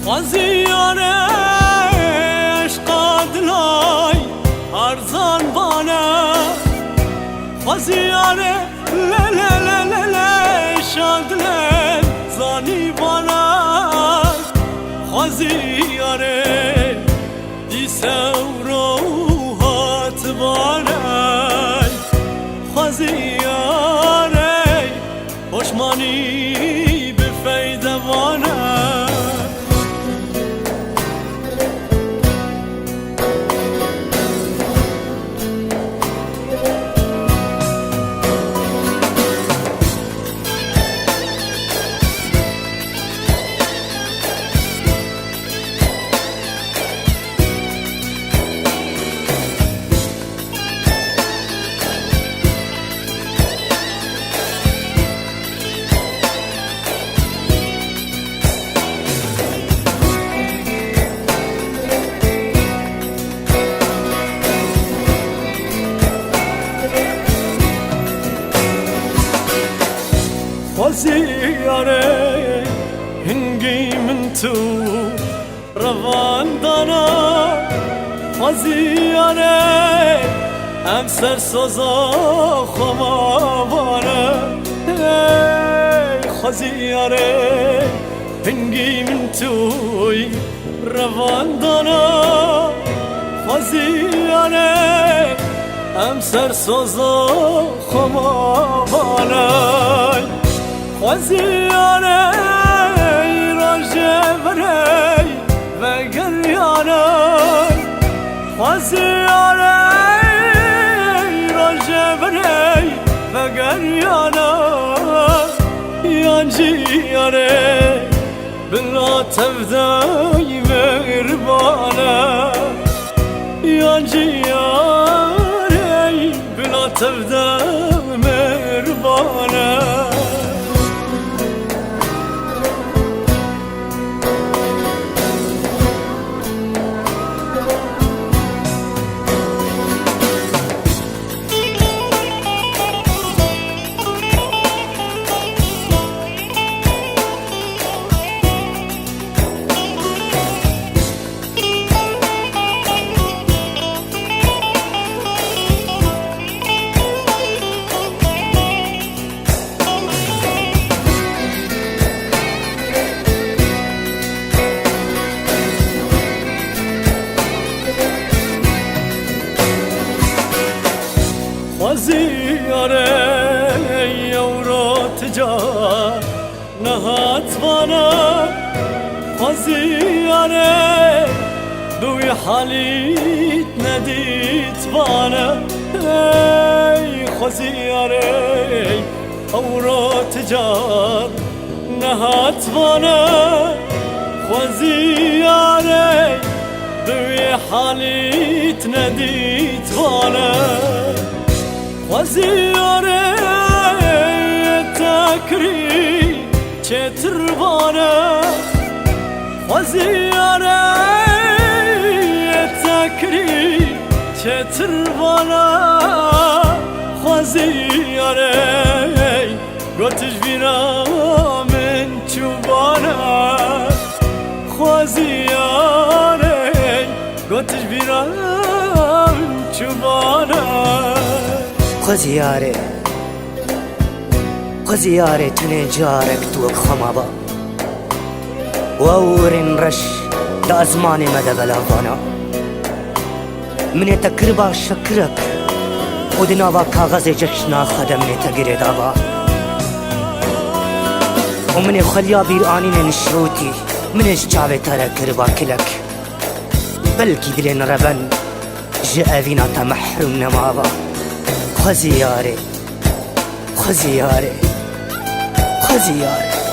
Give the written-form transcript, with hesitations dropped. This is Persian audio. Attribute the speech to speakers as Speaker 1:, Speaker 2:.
Speaker 1: خازیان عشق دلای ارزان بانه خازیان ل شادل زانی بانه خازیان دیسه و روحات بانه خازیان خوشمانی به فیده بانه خازیاره هنگی من تو روان دانا خازیاره امسر سازا خمابانه خازیاره هنگی من توی روان دانا خازیاره امسر سازا خمابانه خازیانه راجبری و گریانه خازیانه راجبری و گریانه یانجیانه بلا تفدای مهربانه یانجیانه بلا تفدای مهربانه خازیاره یورات جا نهات بانا خازیاره دوی حالیت ندیت بانا خازیاره یورات جا نهات بانا خازیاره دوی حالیت ندیت بانا خازیاره تکری چتر بانه خازیاره تکری چتر بانه خازیاره گوتش بینا من چوبانه خازیاره گوتش بینا من چوبانه
Speaker 2: خزياري خزياري تني جارك توك خمابا وورين رش دا أزماني مدى بلافانا من يتقربا شكرك ودناوا كاغذ جشنا خدمني تقري دابا ومن خليا بيرانين نشروتي من اججابي ترى كربا كلك بلكي دلين ربن جاء محروم نمابا خزياري خزياري خزياري